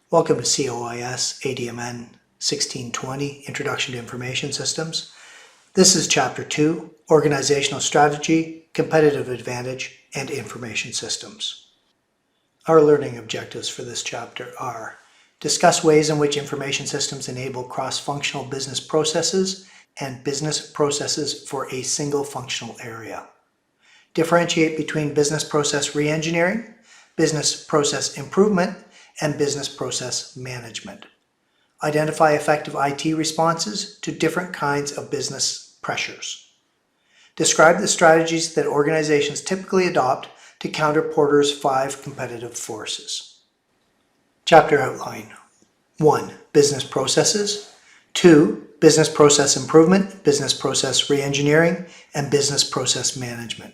Welcome to COIS ADMN 1620, Introduction to Information Systems. This is Chapter 2, Organizational Strategy, Competitive Advantage, and Information Systems. Our learning objectives for this chapter are: discuss ways in which information systems enable cross-functional business processes and business processes for a single functional area. Differentiate between business process reengineering, business process improvement, and business process management. Identify effective IT responses to different kinds of business pressures. Describe the strategies that organizations typically adopt to counter Porter's 5 competitive forces. Chapter outline: 1. Business processes. 2. Business process improvement, business process reengineering, and business process management.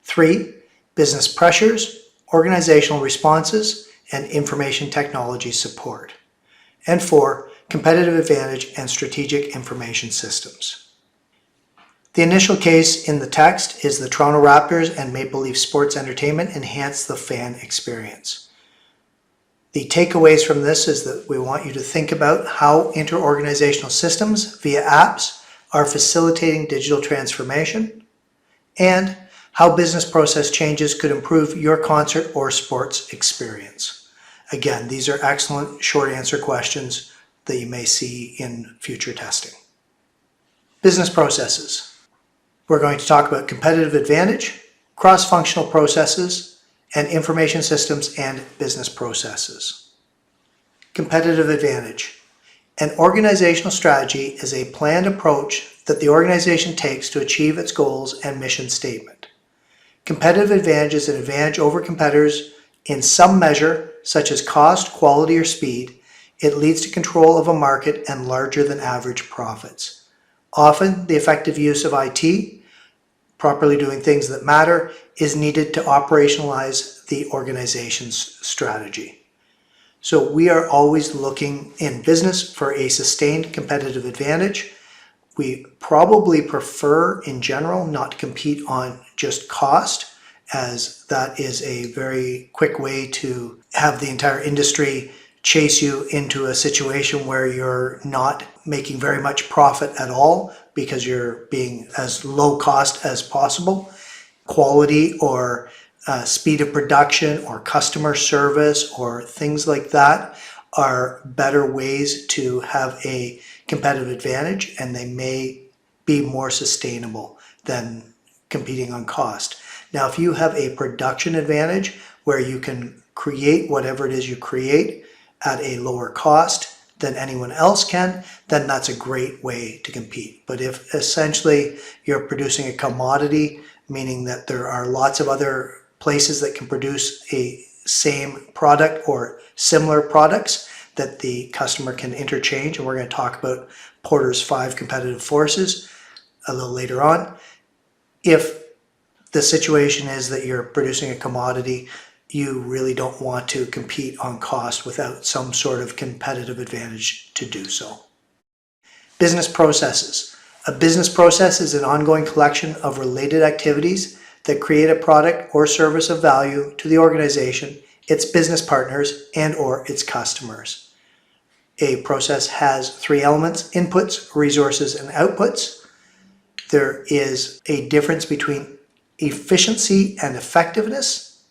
3. Business pressures, organizational responses, and information technology support. And 4. Competitive advantage and strategic information systems. The initial case in the text is the Toronto Raptors and Maple Leaf Sports Entertainment enhance the fan experience. The takeaways from this is that we want you to think about how interorganizational systems via apps are facilitating digital transformation, and how business process changes could improve your concert or sports experience. Again, these are excellent short answer questions that you may see in future testing. Business processes. We're going to talk about competitive advantage, cross-functional processes, and information systems and business processes. Competitive advantage. An organizational strategy is a planned approach that the organization takes to achieve its goals and mission statement. Competitive advantage is an advantage over competitors in some measure, such as cost, quality, or speed. It leads to control of a market and larger than average profits. Often, the effective use of IT, properly doing things that matter, is needed to operationalize the organization's strategy. So we are always looking in business for a sustained competitive advantage. We probably prefer, in general, not to compete on just cost, as that is a very quick way to have the entire industry chase you into a situation where you're not making very much profit at all because you're being as low cost as possible. Quality or speed of production or customer service or things like that are better ways to have a competitive advantage, and they may be more sustainable than competing on cost. Now, if you have a production advantage where you can create whatever it is you create at a lower cost than anyone else can, then that's a great way to compete. But if essentially you're producing a commodity, meaning that there are lots of other places that can produce a same product or similar products that the customer can interchange, and we're going to talk about Porter's 5 competitive forces a little later on. If the situation is that you're producing a commodity, you really don't want to compete on cost without some sort of competitive advantage to do so. Business processes. A business process is an ongoing collection of related activities that create a product or service of value to the organization, its business partners, and or its customers. A process has 3 elements: inputs, resources, and outputs. There is a difference between efficiency and effectiveness,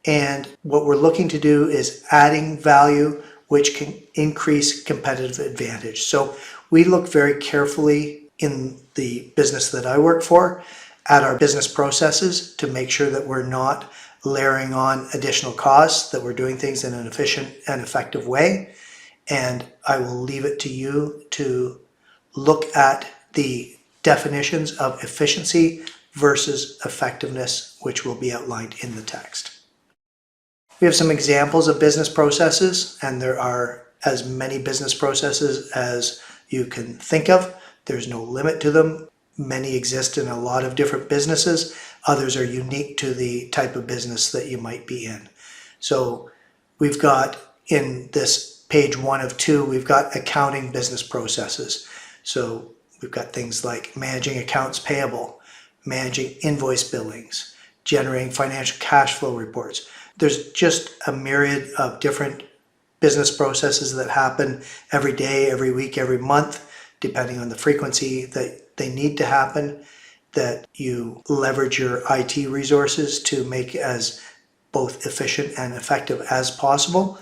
and what we're looking to do is adding value which can increase competitive advantage. So we look very carefully in the business that I work for at our business processes to make sure that we're not layering on additional costs, that we're doing things in an efficient and effective way. And I will leave it to you to look at the definitions of efficiency versus effectiveness, which will be outlined in the text. We have some examples of business processes, and there are as many business processes as you can think of. There's no limit to them. Many exist in a lot of different businesses. Others are unique to the type of business that you might be in. So we've got in this page 1 of 2, we've got accounting business processes. So we've got things like managing accounts payable, managing invoice billings, generating financial cash flow reports. There's just a myriad of different business processes that happen every day, every week, every month, depending on the frequency that they need to happen, that you leverage your IT resources to make as both efficient and effective as possible.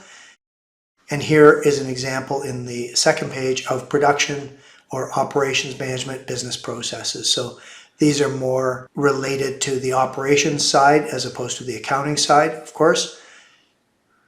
And here is an example in the second page of production or operations management business processes. So these are more related to the operations side as opposed to the accounting side, of course.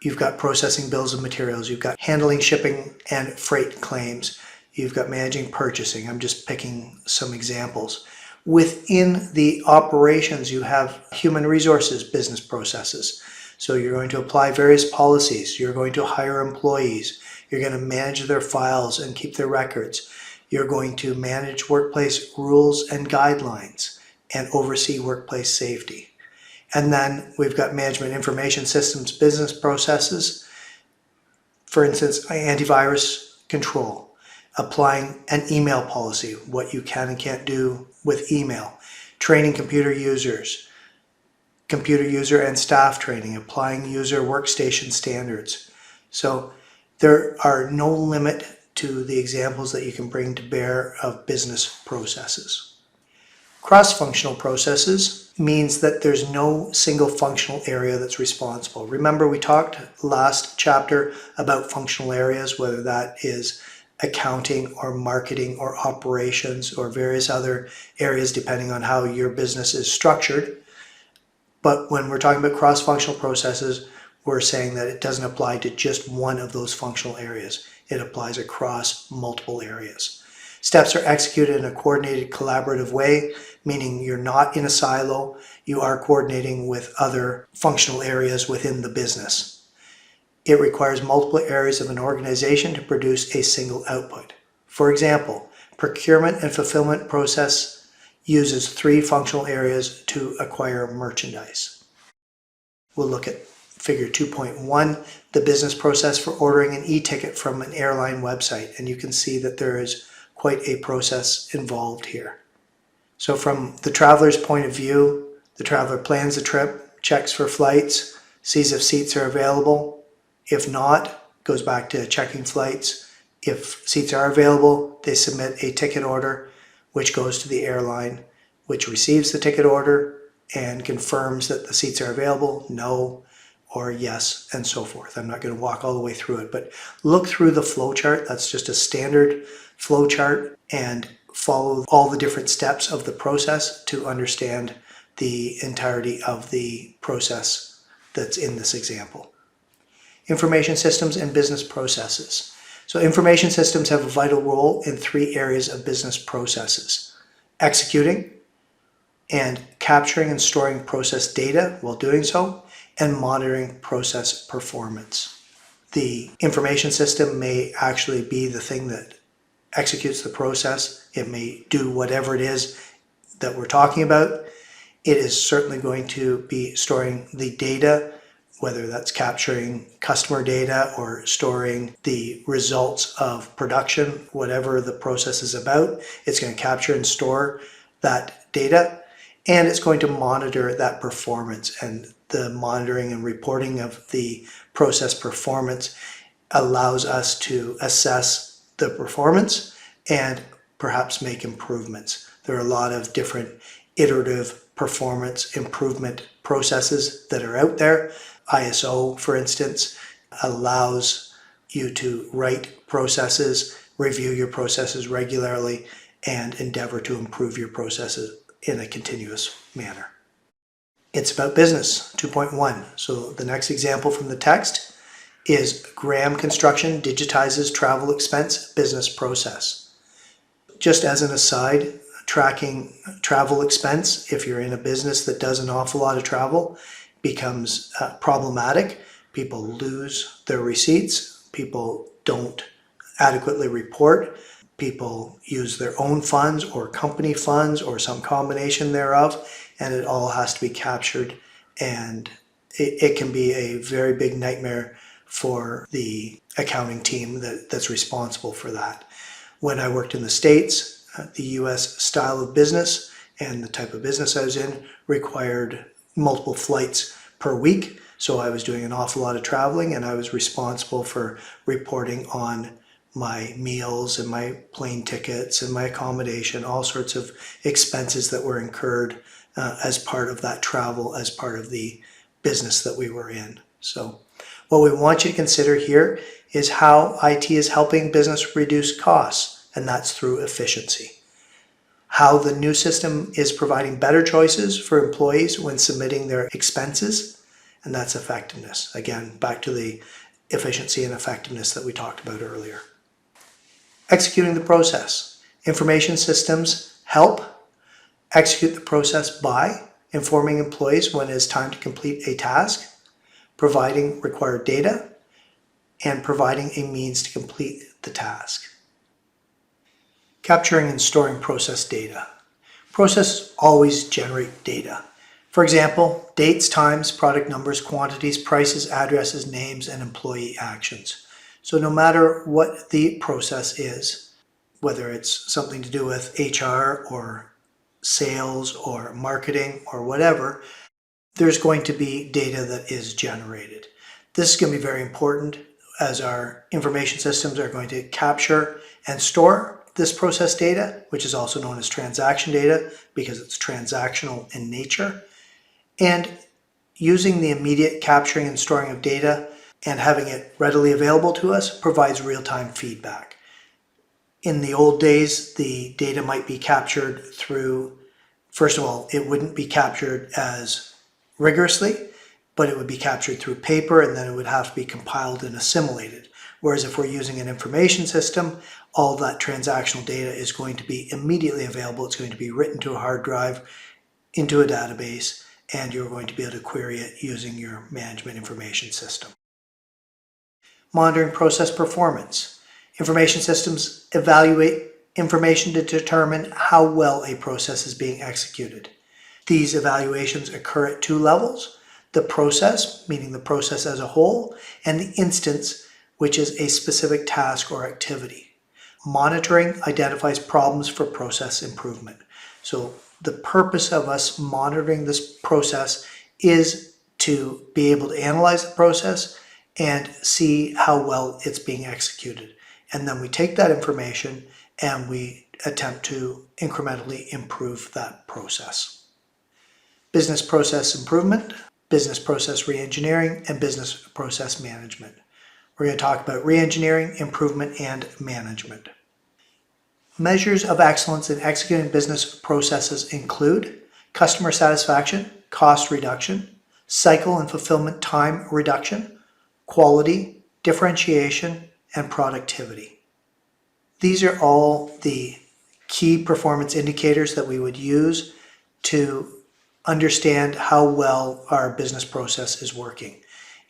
You've got processing bills of materials, you've got handling shipping and freight claims, you've got managing purchasing. I'm just picking some examples. Within the operations, you have human resources business processes. So you're going to apply various policies, you're going to hire employees, you're going to manage their files and keep their records, you're going to manage workplace rules and guidelines and oversee workplace safety. And then we've got management information systems business processes. For instance, antivirus control, applying an email policy, what you can and can't do with email, training computer users, computer user and staff training, applying user workstation standards. So there are no limit to the examples that you can bring to bear of business processes. Cross-functional processes means that there's no single functional area that's responsible. Remember, we talked last chapter about functional areas, whether that is accounting or marketing or operations or various other areas depending on how your business is structured. But when we're talking about cross-functional processes, we're saying that it doesn't apply to just one of those functional areas. It applies across multiple areas. Steps are executed in a coordinated, collaborative way, meaning you're not in a silo, you are coordinating with other functional areas within the business. It requires multiple areas of an organization to produce a single output. For example, procurement and fulfillment process uses 3 functional areas to acquire merchandise. We'll look at figure 2.1, the business process for ordering an e-ticket from an airline website, and you can see that there is quite a process involved here. So from the traveler's point of view, the traveler plans the trip, checks for flights, sees if seats are available. If not, goes back to checking flights. If seats are available, they submit a ticket order, which goes to the airline, which receives the ticket order and confirms that the seats are available, no, or yes, and so forth. I'm not going to walk all the way through it, but look through the flow chart. That's just a standard flow chart, and follow all the different steps of the process to understand the entirety of the process that's in this example. Information systems and business processes. So information systems have a vital role in 3 areas of business processes: executing and capturing and storing process data while doing so, and monitoring process performance. The information system may actually be the thing that executes the process. It may do whatever it is that we're talking about. It is certainly going to be storing the data, whether that's capturing customer data or storing the results of production, whatever the process is about. It's going to capture and store that data, and it's going to monitor that performance. And the monitoring and reporting of the process performance allows us to assess the performance and perhaps make improvements. There are a lot of different iterative performance improvement processes that are out there. ISO, for instance, allows you to write processes, review your processes regularly, and endeavor to improve your processes in a continuous manner. It's about business, 2.1. So the next example from the text is Graham Construction digitizes travel expense business process. Just as an aside, tracking travel expense, if you're in a business that does an awful lot of travel, becomes problematic. People lose their receipts, people don't adequately report, people use their own funds or company funds or some combination thereof, and it all has to be captured, and it can be a very big nightmare for the accounting team that's responsible for that. When I worked in the States, the US style of business and the type of business I was in required multiple flights per week. So I was doing an awful lot of traveling, and I was responsible for reporting on my meals and my plane tickets and my accommodation, all sorts of expenses that were incurred as part of that travel, as part of the business that we were in. So what we want you to consider here is how IT is helping business reduce costs, and that's through efficiency. How the new system is providing better choices for employees when submitting their expenses, and that's effectiveness. Again, back to the efficiency and effectiveness that we talked about earlier. Executing the process. Information systems help execute the process by informing employees when it is time to complete a task, providing required data, and providing a means to complete the task. Capturing and storing process data. Processes always generate data. For example, dates, times, product numbers, quantities, prices, addresses, names, and employee actions. So no matter what the process is, whether it's something to do with HR or sales or marketing or whatever, there's going to be data that is generated. This is going to be very important, as our information systems are going to capture and store this process data, which is also known as transaction data because it's transactional in nature. And using the immediate capturing and storing of data and having it readily available to us provides real-time feedback. In the old days, the data might be captured through, first of all, it wouldn't be captured as rigorously, but it would be captured through paper, and then it would have to be compiled and assimilated. Whereas if we're using an information system, all that transactional data is going to be immediately available. It's going to be written to a hard drive, into a database, and you're going to be able to query it using your management information system. Monitoring process performance. Information systems evaluate information to determine how well a process is being executed. These evaluations occur at two levels: the process, meaning the process as a whole, and the instance, which is a specific task or activity. Monitoring identifies problems for process improvement. So the purpose of us monitoring this process is to be able to analyze the process and see how well it's being executed. And then we take that information and we attempt to incrementally improve that process. Business process improvement, business process reengineering, and business process management. We're going to talk about reengineering, improvement, and management. Measures of excellence in executing business processes include customer satisfaction, cost reduction, cycle and fulfillment time reduction, quality, differentiation, and productivity. These are all the key performance indicators that we would use to understand how well our business process is working.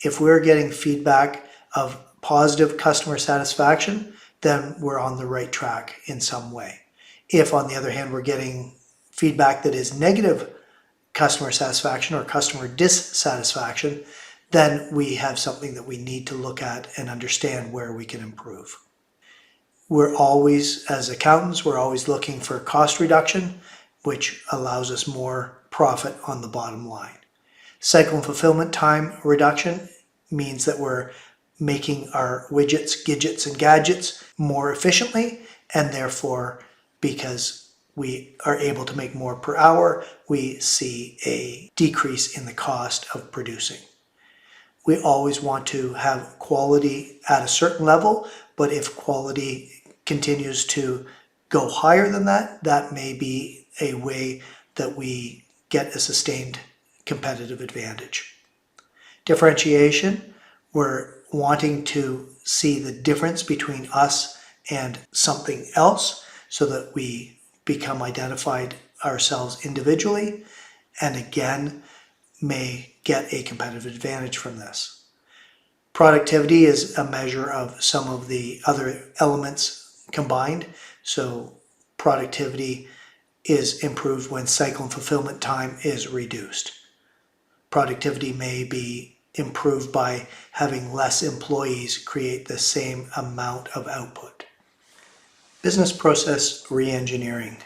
If we're getting feedback of positive customer satisfaction, then we're on the right track in some way. If, on the other hand, we're getting feedback that is negative customer satisfaction or customer dissatisfaction, then we have something that we need to look at and understand where we can improve. We're always, as accountants, we're always looking for cost reduction, which allows us more profit on the bottom line. Cycle and fulfillment time reduction means that we're making our widgets, gidgets, and gadgets more efficiently, and therefore, because we are able to make more per hour, we see a decrease in the cost of producing. We always want to have quality at a certain level, but if quality continues to go higher than that, that may be a way that we get a sustained competitive advantage. Differentiation, we're wanting to see the difference between us and something else so that we become identified ourselves individually, and again may get a competitive advantage from this. Productivity is a measure of some of the other elements combined. So productivity is improved when cycle and fulfillment time is reduced. Productivity may be improved by having less employees create the same amount of output. Business process reengineering.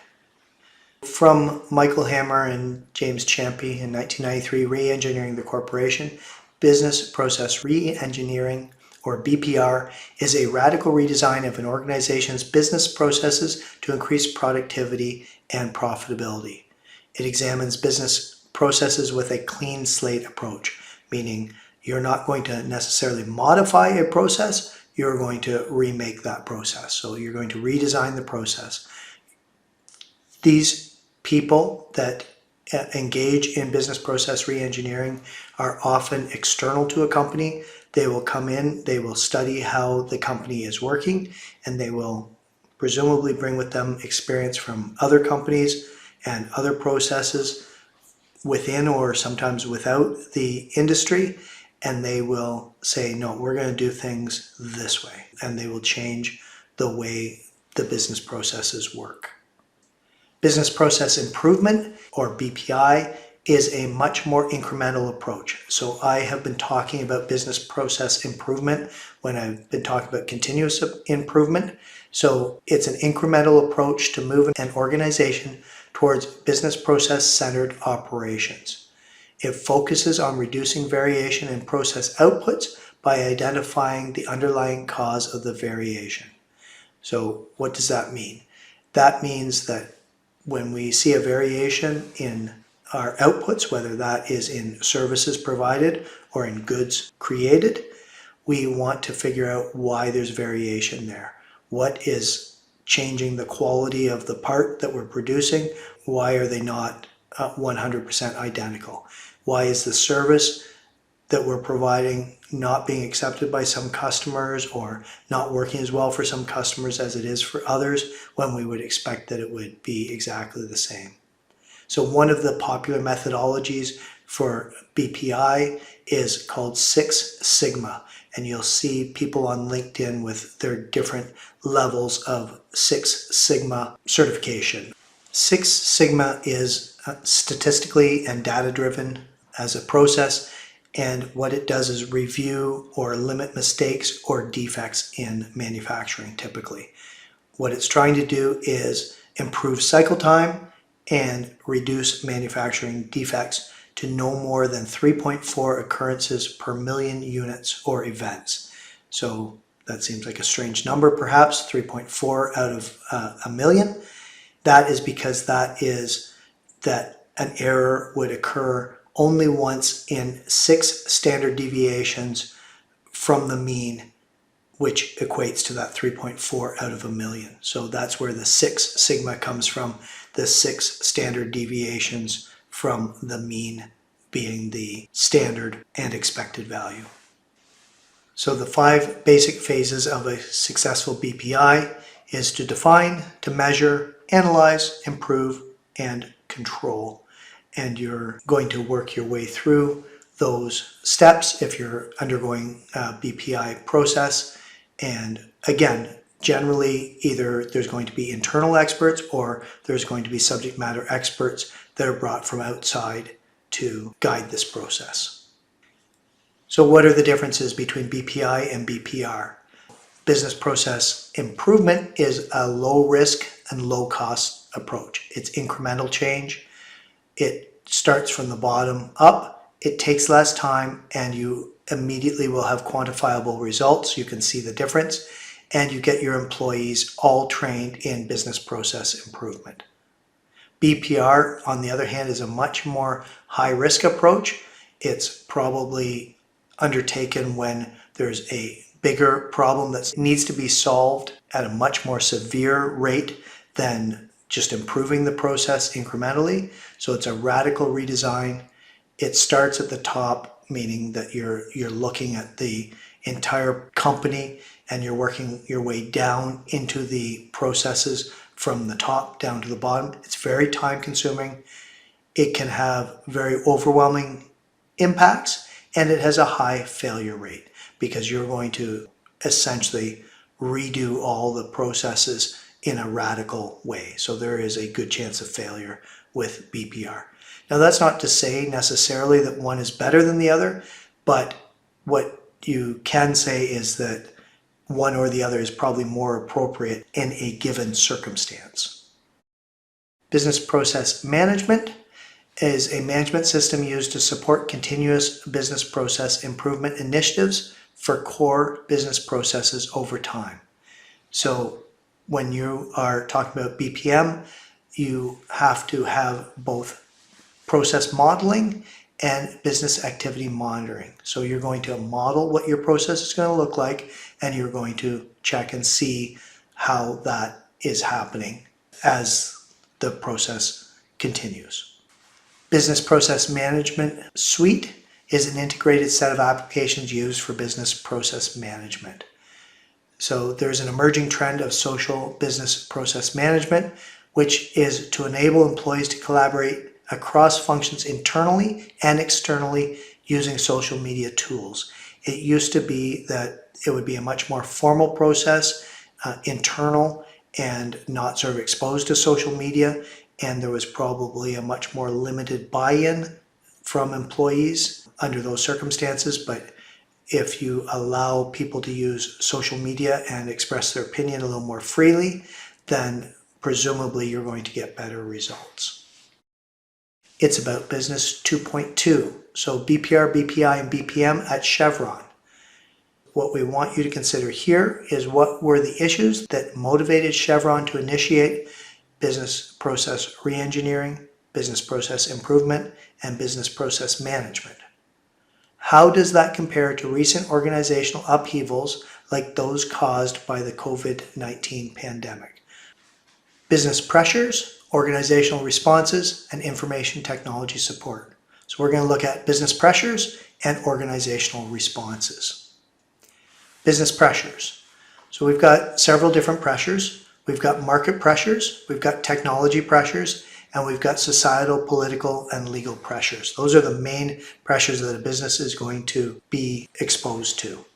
From Michael Hammer and James Champy in 1993, Reengineering the Corporation, Business Process Reengineering, or BPR, is a radical redesign of an organization's business processes to increase productivity and profitability. It examines business processes with a clean slate approach, meaning you're not going to necessarily modify a process, you're going to remake that process. So you're going to redesign the process. These people that engage in business process reengineering are often external to a company. They will come in, they will study how the company is working, and they will presumably bring with them experience from other companies and other processes within or sometimes without the industry, and they will say, no, we're going to do things this way, and they will change the way the business processes work. Business process improvement, or BPI, is a much more incremental approach. So I have been talking about business process improvement when I've been talking about continuous improvement. So it's an incremental approach to move an organization towards business process centered operations. It focuses on reducing variation in process outputs by identifying the underlying cause of the variation. So what does that mean? That means that when we see a variation in our outputs, whether that is in services provided or in goods created, we want to figure out why there's variation there. What is changing the quality of the part that we're producing? Why are they not 100% identical? Why is the service that we're providing not being accepted by some customers or not working as well for some customers as it is for others when we would expect that it would be exactly the same? So one of the popular methodologies for BPI is called Six Sigma, and you'll see people on LinkedIn with their different levels of Six Sigma certification. Six Sigma is statistically and data driven as a process, and what it does is review or limit mistakes or defects in manufacturing typically. What it's trying to do is improve cycle time and reduce manufacturing defects to no more than 3.4 occurrences per million units or events. So that seems like a strange number perhaps, 3.4 out of a million. That is because that an error would occur only once in 6 standard deviations from the mean, which equates to that 3.4 out of a million. So that's where the 6 sigma comes from, the 6 standard deviations from the mean being the standard and expected value. So the 5 basic phases of a successful BPI is to define, to measure, analyze, improve, and control. And you're going to work your way through those steps if you're undergoing a BPI process. And again, generally either there's going to be internal experts or there's going to be subject matter experts that are brought from outside to guide this process. So what are the differences between BPI and BPR? Business process improvement is a low risk and low cost approach. It's incremental change. It starts from the bottom up, it takes less time, and you immediately will have quantifiable results. You can see the difference, and you get your employees all trained in business process improvement. BPR, on the other hand, is a much more high-risk approach. It's probably undertaken when there's a bigger problem that needs to be solved at a much more severe rate than just improving the process incrementally. So it's a radical redesign. It starts at the top, meaning that you're looking at the entire company and you're working your way down into the processes from the top down to the bottom. It's very time consuming. It can have very overwhelming impacts, and it has a high failure rate because you're going to essentially redo all the processes in a radical way. So there is a good chance of failure with BPR. Now that's not to say necessarily that one is better than the other, but what you can say is that one or the other is probably more appropriate in a given circumstance. Business process management is a management system used to support continuous business process improvement initiatives for core business processes over time. So when you are talking about BPM, you have to have both process modeling and business activity monitoring. So you're going to model what your process is going to look like, and you're going to check and see how that is happening as the process continues. Business Process Management Suite is an integrated set of applications used for business process management. So there's an emerging trend of social business process management, which is to enable employees to collaborate across functions internally and externally using social media tools. It used to be that it would be a much more formal process, internal and not sort of exposed to social media, and there was probably a much more limited buy-in from employees under those circumstances. But if you allow people to use social media and express their opinion a little more freely, then presumably you're going to get better results. It's about Business 2.2, so BPR, BPI, and BPM at Chevron. What we want you to consider here is what were the issues that motivated Chevron to initiate business process reengineering, business process improvement, and business process management. How does that compare to recent organizational upheavals like those caused by the COVID-19 pandemic? Business pressures, organizational responses, and information technology support. So we're going to look at business pressures and organizational responses. Business pressures. So we've got several different pressures. We've got market pressures, we've got technology pressures, and we've got societal, political, and legal pressures. Those are the main pressures that a business is going to be exposed to.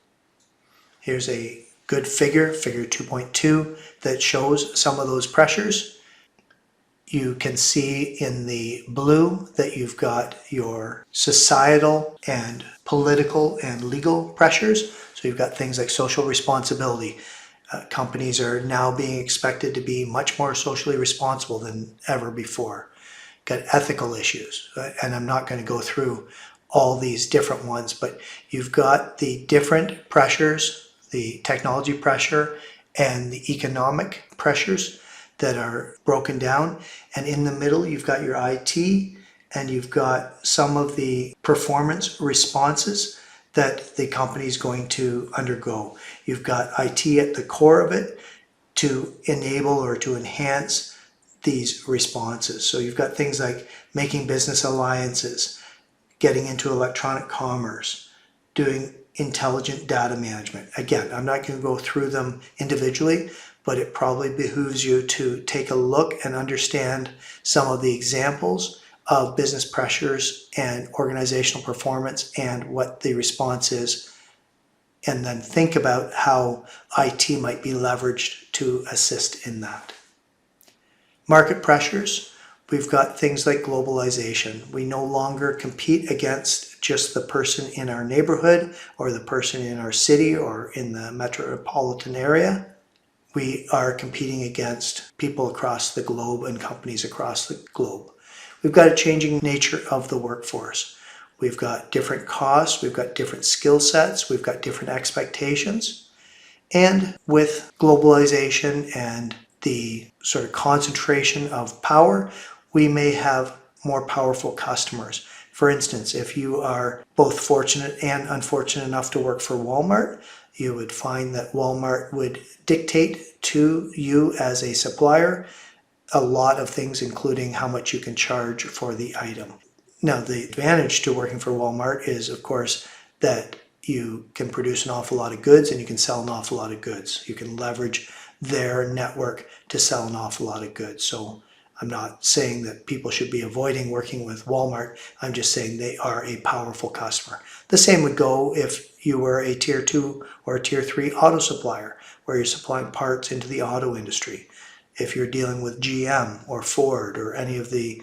Here's a good figure, figure 2.2, that shows some of those pressures. You can see in the blue that you've got your societal and political and legal pressures. So you've got things like social responsibility. Companies are now being expected to be much more socially responsible than ever before. Got ethical issues, and I'm not going to go through all these different ones, but you've got the different pressures, the technology pressure and the economic pressures that are broken down. And in the middle, you've got your IT, and you've got some of the performance responses that the company is going to undergo. You've got IT at the core of it to enable or to enhance these responses. So you've got things like making business alliances, getting into electronic commerce, doing intelligent data management. Again, I'm not going to go through them individually, but it probably behooves you to take a look and understand some of the examples of business pressures and organizational performance and what the response is, and then think about how IT might be leveraged to assist in that. Market pressures, we've got things like globalization. We no longer compete against just the person in our neighborhood or the person in our city or in the metropolitan area. We are competing against people across the globe and companies across the globe. We've got a changing nature of the workforce. We've got different costs, we've got different skill sets, we've got different expectations. And with globalization and the sort of concentration of power, we may have more powerful customers. For instance, if you are both fortunate and unfortunate enough to work for Walmart, you would find that Walmart would dictate to you as a supplier a lot of things, including how much you can charge for the item. Now, the advantage to working for Walmart is, of course, that you can produce an awful lot of goods and you can sell an awful lot of goods. You can leverage their network to sell an awful lot of goods. So I'm not saying that people should be avoiding working with Walmart. I'm just saying they are a powerful customer. The same would go if you were a tier 2 or a tier 3 auto supplier, where you're supplying parts into the auto industry. If you're dealing with GM or Ford or any of the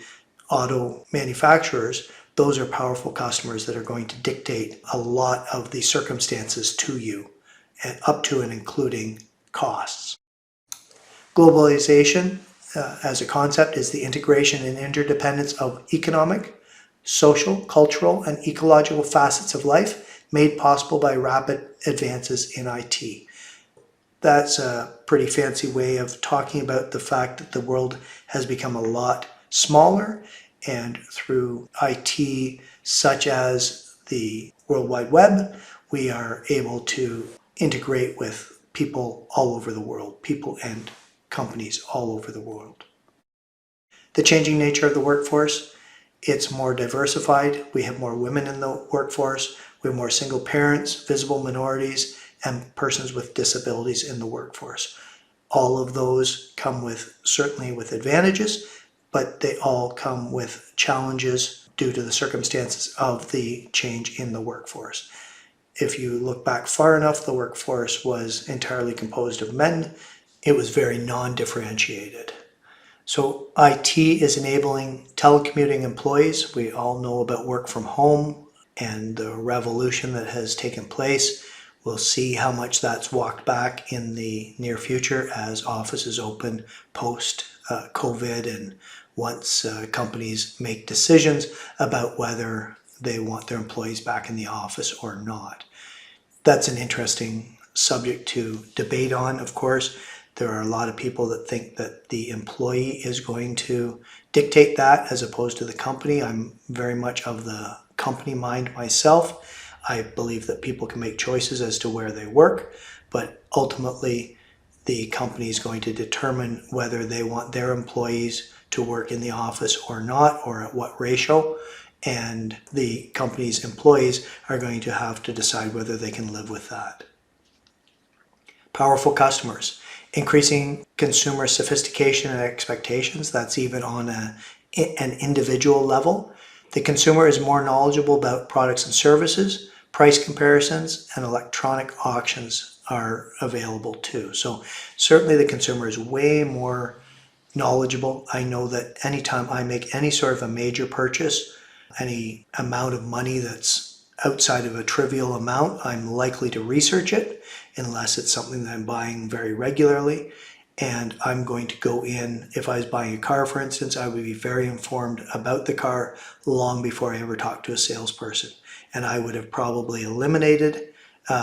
auto manufacturers, those are powerful customers that are going to dictate a lot of the circumstances to you, and up to and including costs. Globalization as a concept is the integration and interdependence of economic, social, cultural, and ecological facets of life made possible by rapid advances in IT. That's a pretty fancy way of talking about the fact that the world has become a lot smaller, and through IT such as the World Wide Web, we are able to integrate with people all over the world, people and companies all over the world. The changing nature of the workforce, it's more diversified. We have more women in the workforce. We have more single parents, visible minorities, and persons with disabilities in the workforce. All of those come certainly with advantages, but they all come with challenges due to the circumstances of the change in the workforce. If you look back far enough, the workforce was entirely composed of men. It was very non-differentiated. So IT is enabling telecommuting employees. We all know about work from home and the revolution that has taken place. We'll see how much that's walked back in the near future as offices open post-COVID and once companies make decisions about whether they want their employees back in the office or not. That's an interesting subject to debate on, of course. There are a lot of people that think that the employee is going to dictate that as opposed to the company. I'm very much of the company mind myself. I believe that people can make choices as to where they work, but ultimately the company is going to determine whether they want their employees to work in the office or not, or at what ratio. And the company's employees are going to have to decide whether they can live with that. Powerful customers. Increasing consumer sophistication and expectations, that's even on an individual level. The consumer is more knowledgeable about products and services, price comparisons, and electronic auctions are available too. So certainly the consumer is way more knowledgeable. I know that anytime I make any sort of a major purchase, any amount of money that's outside of a trivial amount, I'm likely to research it unless it's something that I'm buying very regularly. And I'm going to go in, if I was buying a car, for instance, I would be very informed about the car long before I ever talked to a salesperson. And I would have probably eliminated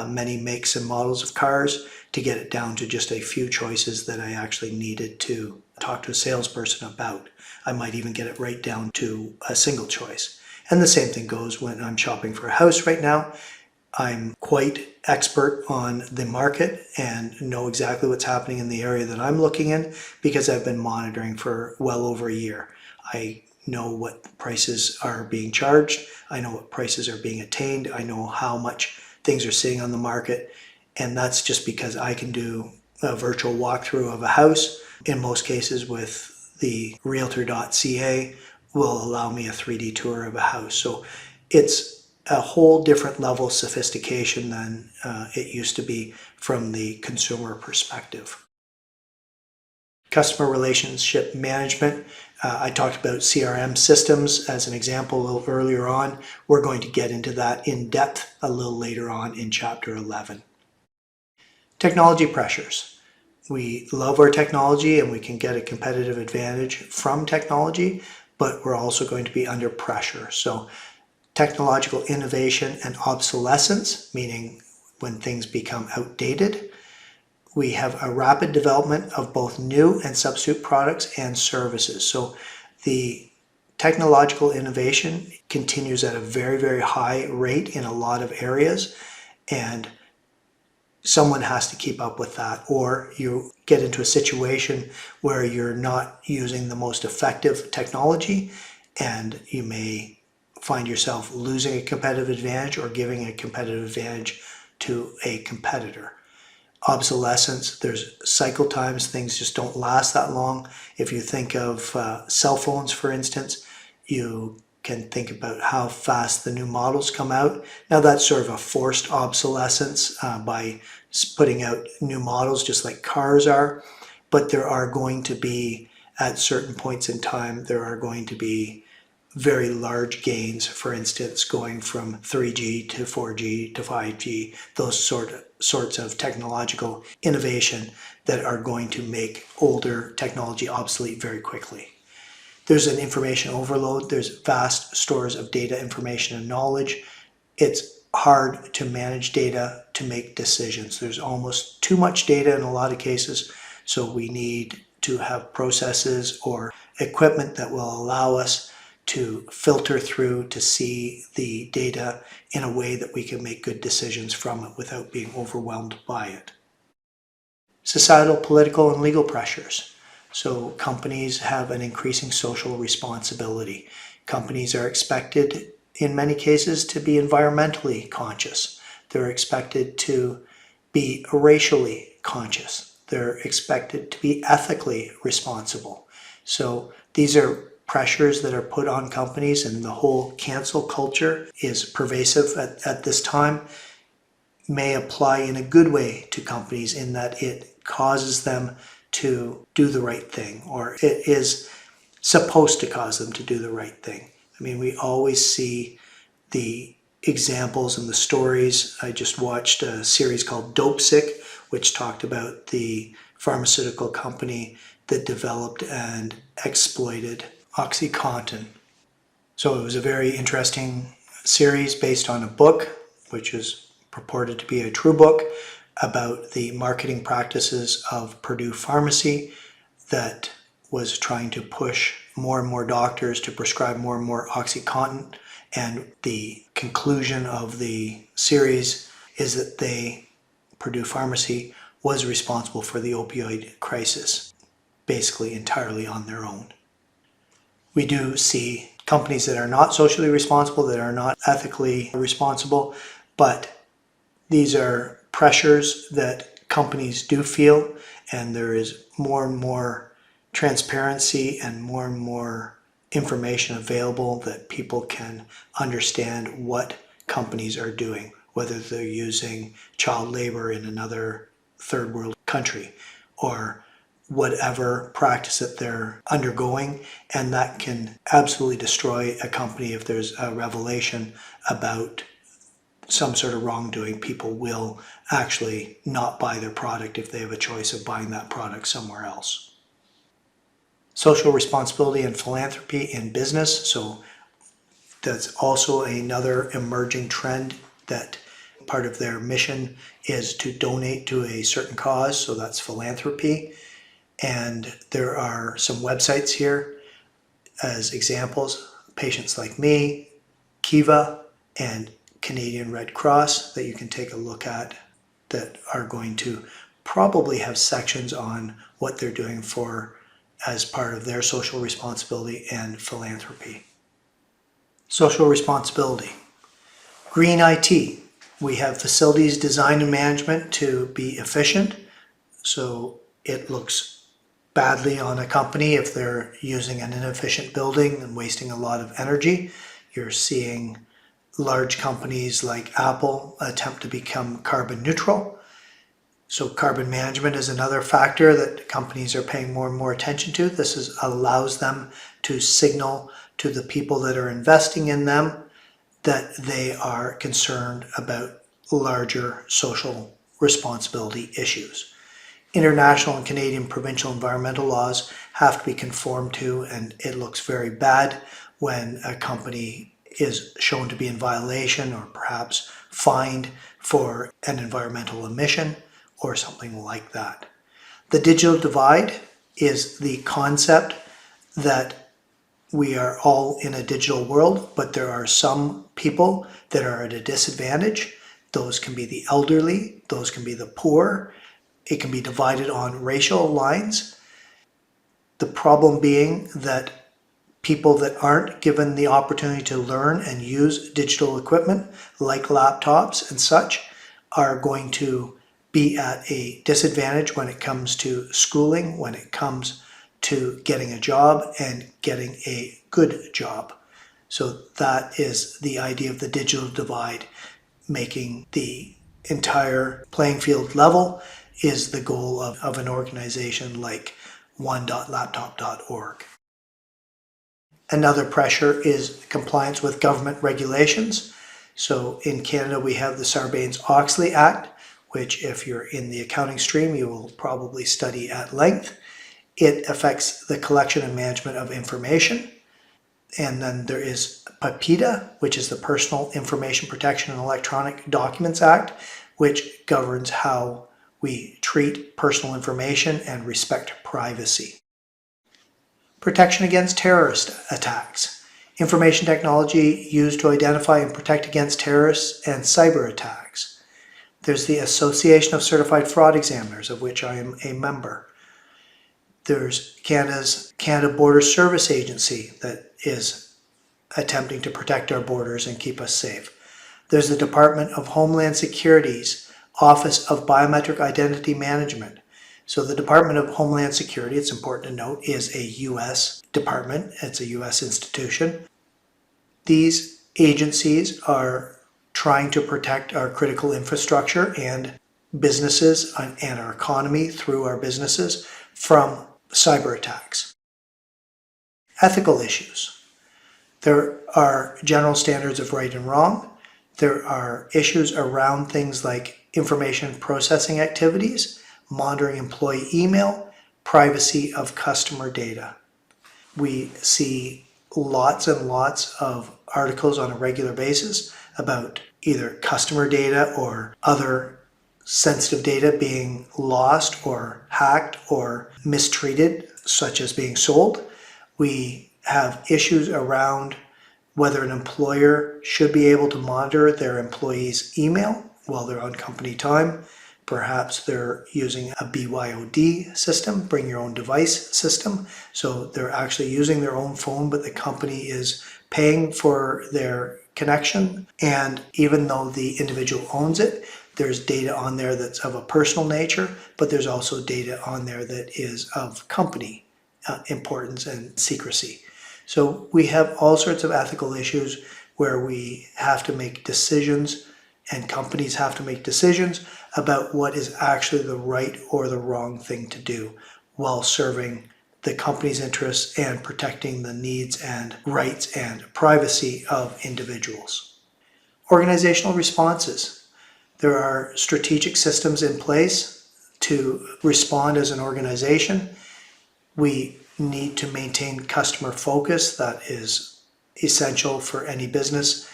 many makes and models of cars to get it down to just a few choices that I actually needed to talk to a salesperson about. I might even get it right down to a single choice. And the same thing goes when I'm shopping for a house right now. I'm quite expert on the market and know exactly what's happening in the area that I'm looking in because I've been monitoring for well over a year. I know what prices are being charged. I know what prices are being attained. I know how much things are sitting on the market. And that's just because I can do a virtual walkthrough of a house. In most cases with the realtor.ca will allow me a 3D tour of a house. So it's a whole different level of sophistication than it used to be from the consumer perspective. Customer relationship management. I talked about CRM systems as an example a little earlier on. We're going to get into that in depth a little later on in Chapter 11. Technology pressures. We love our technology and we can get a competitive advantage from technology, but we're also going to be under pressure. So technological innovation and obsolescence, meaning when things become outdated. We have a rapid development of both new and substitute products and services. So the technological innovation continues at a very, very high rate in a lot of areas, and someone has to keep up with that, or you get into a situation where you're not using the most effective technology and you may find yourself losing a competitive advantage or giving a competitive advantage to a competitor. Obsolescence, there's cycle times, things just don't last that long. If you think of cell phones, for instance, you can think about how fast the new models come out. Now that's sort of a forced obsolescence by putting out new models just like cars are, but there are going to be, at certain points in time, there are going to be very large gains, for instance, going from 3G to 4G to 5G, those sorts of technological innovation that are going to make older technology obsolete very quickly. There's an information overload. There's vast stores of data, information, and knowledge. It's hard to manage data to make decisions. There's almost too much data in a lot of cases, so we need to have processes or equipment that will allow us to filter through to see the data in a way that we can make good decisions from it without being overwhelmed by it. Societal, political, and legal pressures. So companies have an increasing social responsibility. Companies are expected, in many cases, to be environmentally conscious. They're expected to be racially conscious. They're expected to be ethically responsible. So these are pressures that are put on companies, and the whole cancel culture is pervasive at this time. May apply in a good way to companies in that it causes them to do the right thing, or it is supposed to cause them to do the right thing. I mean, we always see the examples and the stories. I just watched a series called Dope Sick, which talked about the pharmaceutical company that developed and exploited OxyContin. So it was a very interesting series based on a book, which is purported to be a true book, about the marketing practices of Purdue Pharmacy that was trying to push more and more doctors to prescribe more and more OxyContin. And the conclusion of the series is that Purdue Pharmacy, was responsible for the opioid crisis, basically entirely on their own. We do see companies that are not socially responsible, that are not ethically responsible, but these are pressures that companies do feel, and there is more and more transparency and more information available that people can understand what companies are doing, whether they're using child labor in another third world country or whatever practice that they're undergoing, and that can absolutely destroy a company if there's a revelation about some sort of wrongdoing. People will actually not buy their product if they have a choice of buying that product somewhere else. Social responsibility and philanthropy in business. So that's also another emerging trend, that part of their mission is to donate to a certain cause. So that's philanthropy. And there are some websites here as examples: Patients Like Me, Kiva, and Canadian Red Cross that you can take a look at, that are going to probably have sections on what they're doing for as part of their social responsibility and philanthropy. Social responsibility. Green IT. We have facilities design and management to be efficient. So it looks badly on a company if they're using an inefficient building and wasting a lot of energy. You're seeing large companies like Apple attempt to become carbon neutral. So carbon management is another factor that companies are paying more and more attention to. This allows them to signal to the people that are investing in them that they are concerned about larger social responsibility issues. International and Canadian provincial environmental laws have to be conformed to, and it looks very bad when a company is shown to be in violation or perhaps fined for an environmental emission or something like that. The digital divide is the concept that we are all in a digital world, but there are some people that are at a disadvantage. Those can be the elderly, those can be the poor. It can be divided on racial lines. The problem being that people that aren't given the opportunity to learn and use digital equipment like laptops and such are going to be at a disadvantage when it comes to schooling, when it comes to getting a job and getting a good job. So that is the idea of the digital divide. Making the entire playing field level is the goal of an organization like one.laptop.org. Another pressure is compliance with government regulations. So in Canada, we have the Sarbanes-Oxley Act, which if you're in the accounting stream, you will probably study at length. It affects the collection and management of information. And then there is PIPEDA, which is the Personal Information Protection and Electronic Documents Act, which governs how we treat personal information and respect privacy. Protection against terrorist attacks. Information technology used to identify and protect against terrorists and cyber attacks. There's the Association of Certified Fraud Examiners, of which I am a member. There's Canada Border Service Agency that is attempting to protect our borders and keep us safe. There's the Department of Homeland Security's Office of Biometric Identity Management. So the Department of Homeland Security, it's important to note, is a U.S. department. It's a U.S. institution. These agencies are trying to protect our critical infrastructure and businesses and our economy through our businesses from cyber attacks. Ethical issues. There are general standards of right and wrong. There are issues around things like information processing activities, monitoring employee email, privacy of customer data. We see lots and lots of articles on a regular basis about either customer data or other sensitive data being lost or hacked or mistreated, such as being sold. We have issues around whether an employer should be able to monitor their employees' email while they're on company time. Perhaps they're using a BYOD system, bring your own device system. So they're actually using their own phone, but the company is paying for their connection. And even though the individual owns it, there's data on there that's of a personal nature, but there's also data on there that is of company importance and secrecy. So we have all sorts of ethical issues where we have to make decisions and companies have to make decisions about what is actually the right or the wrong thing to do while serving the company's interests and protecting the needs and rights and privacy of individuals. Organizational responses. There are strategic systems in place to respond as an organization. We need to maintain customer focus. That is essential for any business.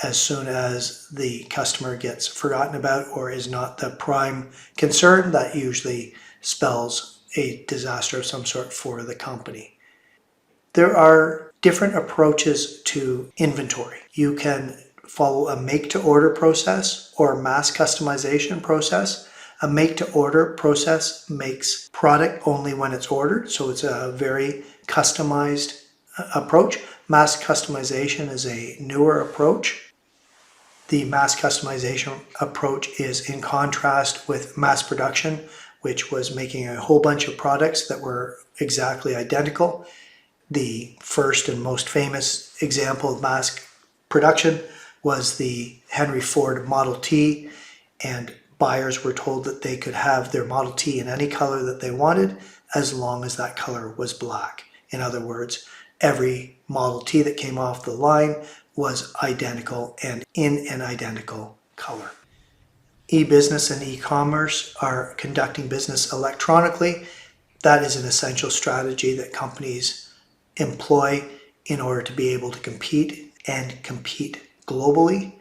As soon as the customer gets forgotten about or is not the prime concern, that usually spells a disaster of some sort for the company. There are different approaches to inventory. You can follow a make-to-order process or mass customization process. A make-to-order process makes product only when it's ordered, so it's a very customized approach. Mass customization is a newer approach. The mass customization approach is in contrast with mass production, which was making a whole bunch of products that were exactly identical. The first and most famous example of mass production was the Henry Ford Model T, and buyers were told that they could have their Model T in any color that they wanted as long as that color was black. In other words, every Model T that came off the line was identical and in an identical color. E-business and e-commerce are conducting business electronically. That is an essential strategy that companies employ in order to be able to compete and compete globally.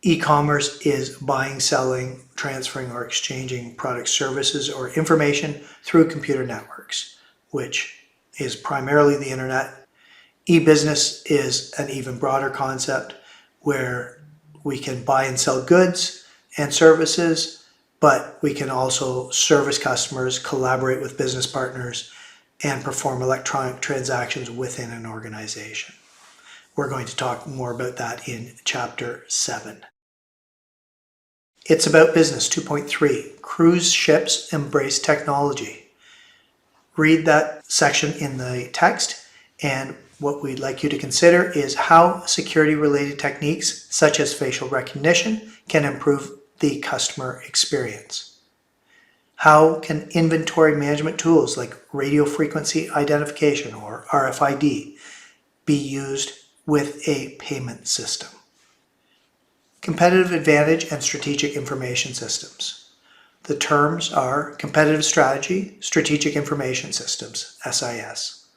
E-commerce is buying, selling, transferring, or exchanging products, services, or information through computer networks, which is primarily the internet. E-business is an even broader concept where we can buy and sell goods and services, but we can also service customers, collaborate with business partners, and perform electronic transactions within an organization. We're going to talk more about that in Chapter 7. It's About Business 2.3, Cruise Ships Embrace Technology. Read that section in the text, and what we'd like you to consider is how security-related techniques such as facial recognition can improve the customer experience. How can inventory management tools like radio frequency identification or RFID be used with a payment system. Competitive advantage and strategic information systems. The terms are competitive strategy, strategic information systems, SIS.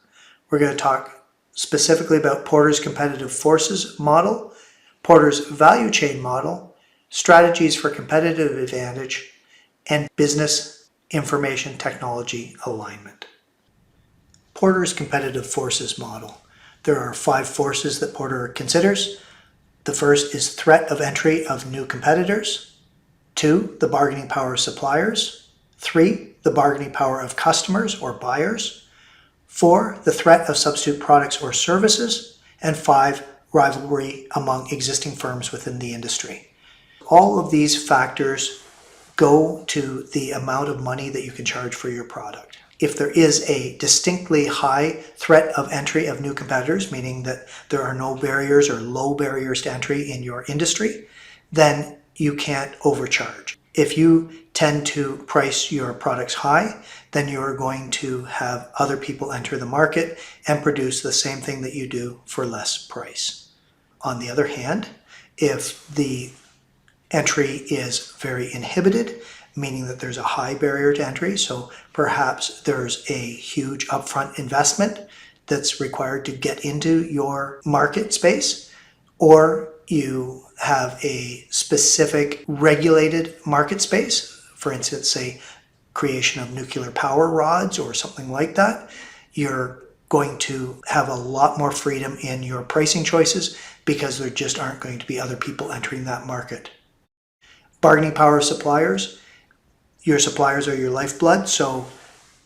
We're going to talk specifically about Porter's competitive forces model, Porter's value chain model, strategies for competitive advantage, and business information technology alignment. Porter's competitive forces model. There are 5 forces that Porter considers. The first is threat of entry of new competitors. 2, the bargaining power of suppliers. 3, the bargaining power of customers or buyers. 4, the threat of substitute products or services. And 5, rivalry among existing firms within the industry. All of these factors go to the amount of money that you can charge for your product. If there is a distinctly high threat of entry of new competitors, meaning that there are no barriers or low barriers to entry in your industry, then you can't overcharge. If you tend to price your products high, then you're going to have other people enter the market and produce the same thing that you do for less price. On the other hand, if the entry is very inhibited, meaning that there's a high barrier to entry, so perhaps there's a huge upfront investment that's required to get into your market space, or you have a specific regulated market space, for instance, say creation of nuclear power rods or something like that, you're going to have a lot more freedom in your pricing choices because there just aren't going to be other people entering that market. Bargaining power of suppliers. Your suppliers are your lifeblood, so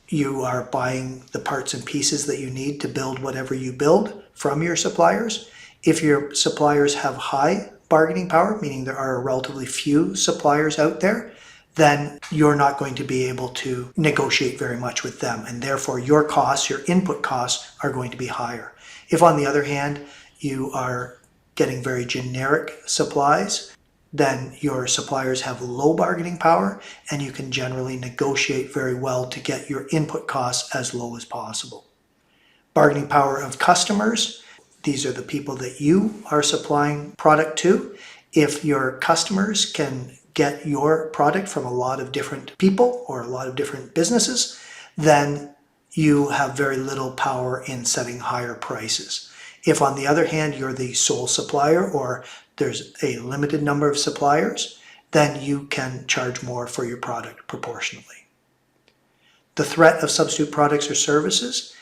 you are buying the parts and pieces that you need to build whatever you build from your suppliers. If your suppliers have high bargaining power, meaning there are relatively few suppliers out there, then you're not going to be able to negotiate very much with them, and therefore your costs, your input costs, are going to be higher. If on the other hand, you are getting very generic supplies, then your suppliers have low bargaining power and you can generally negotiate very well to get your input costs as low as possible. Bargaining power of customers. These are the people that you are supplying product to. If your customers can get your product from a lot of different people or a lot of different businesses, then you have very little power in setting higher prices. If on the other hand, you're the sole supplier or there's a limited number of suppliers, then you can charge more for your product proportionally. The threat of substitute products or services.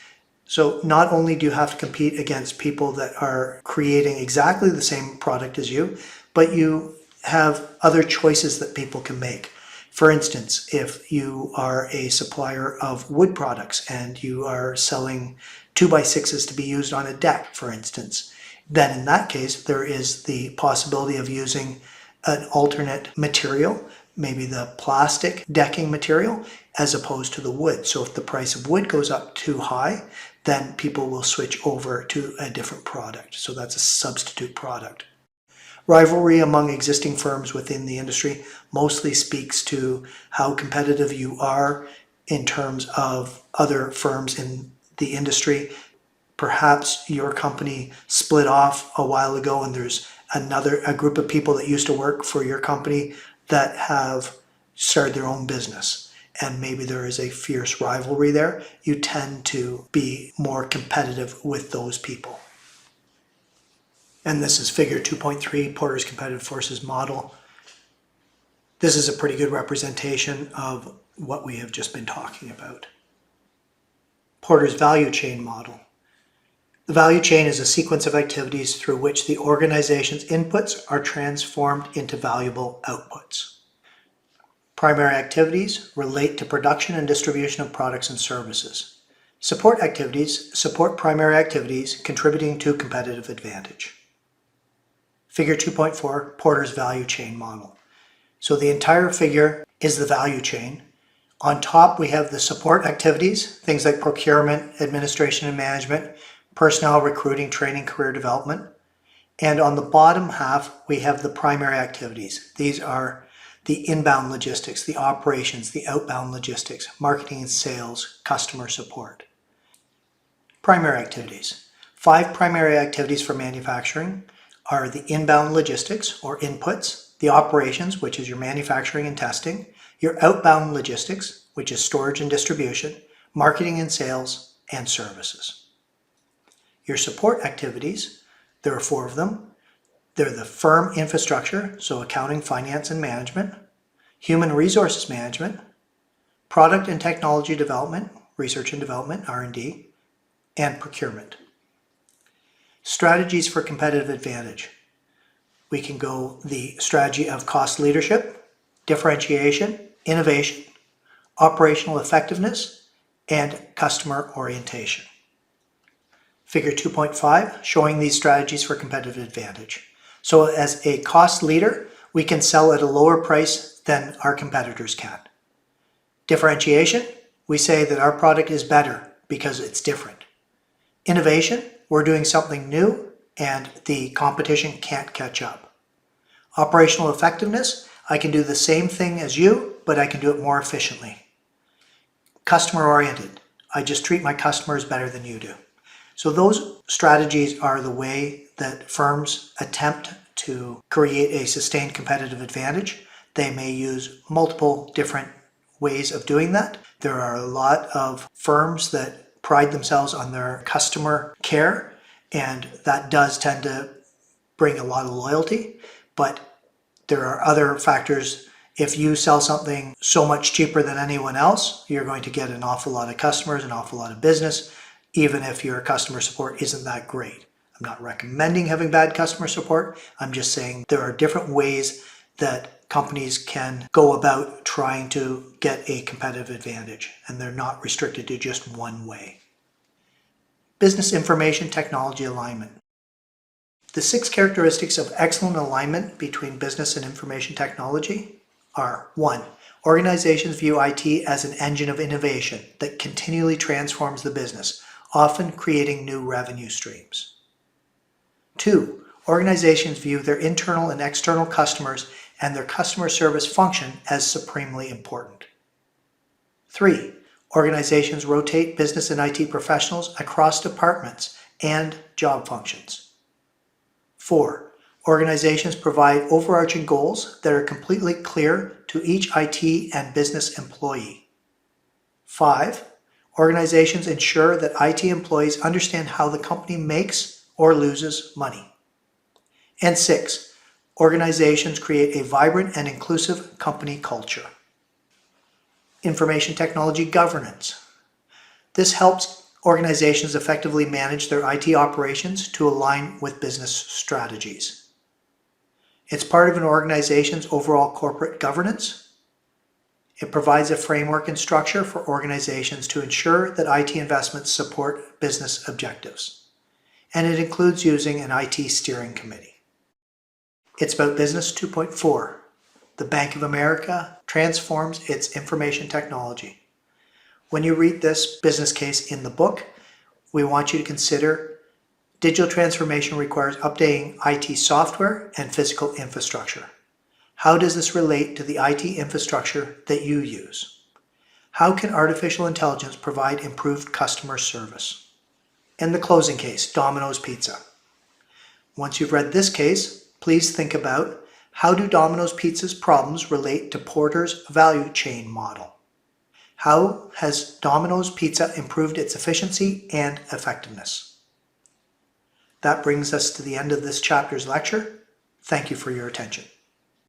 So not only do you have to compete against people that are creating exactly the same product as you, but you have other choices that people can make. For instance, if you are a supplier of wood products and you are selling 2x6s to be used on a deck, for instance, then in that case, there is the possibility of using an alternate material, maybe the plastic decking material, as opposed to the wood. So if the price of wood goes up too high, then people will switch over to a different product. So that's a substitute product. Rivalry among existing firms within the industry mostly speaks to how competitive you are in terms of other firms in the industry. Perhaps your company split off a while ago and there's a group of people that used to work for your company that have started their own business, and maybe there is a fierce rivalry there. You tend to be more competitive with those people. And this is figure 2.3, Porter's competitive forces model. This is a pretty good representation of what we have just been talking about. Porter's value chain model. The value chain is a sequence of activities through which the organization's inputs are transformed into valuable outputs. Primary activities relate to production and distribution of products and services. Support activities support primary activities, contributing to competitive advantage. Figure 2.4, Porter's value chain model. So the entire figure is the value chain. On top, we have the support activities, things like procurement, administration and management, personnel recruiting, training, career development. And on the bottom half, we have the primary activities. These are the inbound logistics, the operations, the outbound logistics, marketing and sales, customer support. Primary activities. 5 primary activities for manufacturing are the inbound logistics or inputs, the operations, which is your manufacturing and testing, your outbound logistics, which is storage and distribution, marketing and sales, and services. Your support activities, there are 4 of them. They're the firm infrastructure, so accounting, finance, and management, human resources management, product and technology development, research and development, R&D, and procurement. Strategies for competitive advantage. We can go the strategy of cost leadership, differentiation, innovation, operational effectiveness, and customer orientation. Figure 2.5, showing these strategies for competitive advantage. So as a cost leader, we can sell at a lower price than our competitors can. Differentiation, we say that our product is better because it's different. Innovation, we're doing something new and the competition can't catch up. Operational effectiveness, I can do the same thing as you, but I can do it more efficiently. Customer oriented, I just treat my customers better than you do. So those strategies are the way that firms attempt to create a sustained competitive advantage. They may use multiple different ways of doing that. There are a lot of firms that pride themselves on their customer care, and that does tend to bring a lot of loyalty, but there are other factors. If you sell something so much cheaper than anyone else, you're going to get an awful lot of customers, an awful lot of business, even if your customer support isn't that great. I'm not recommending having bad customer support. I'm just saying there are different ways that companies can go about trying to get a competitive advantage, and they're not restricted to just one way. Business information technology alignment. The 6 characteristics of excellent alignment between business and information technology are: 1. Organizations view IT as an engine of innovation that continually transforms the business, often creating new revenue streams. 2. Organizations view their internal and external customers and their customer service function as supremely important. 3. Organizations rotate business and IT professionals across departments and job functions. 4. Organizations provide overarching goals that are completely clear to each IT and business employee. 5. Organizations ensure that IT employees understand how the company makes or loses money. And 6. Organizations create a vibrant and inclusive company culture. Information technology governance. This helps organizations effectively manage their IT operations to align with business strategies. It's part of an organization's overall corporate governance. It provides a framework and structure for organizations to ensure that IT investments support business objectives. And it includes using an IT steering committee. It's about Business 2.4. The Bank of America transforms its information technology. When you read this business case in the book, we want you to consider digital transformation requires updating IT software and physical infrastructure. How does this relate to the IT infrastructure that you use? How can artificial intelligence provide improved customer service? And the closing case, Domino's Pizza. Once you've read this case, please think about: how do Domino's Pizza's problems relate to Porter's value chain model? How has Domino's Pizza improved its efficiency and effectiveness? That brings us to the end of this chapter's lecture. Thank you for your attention.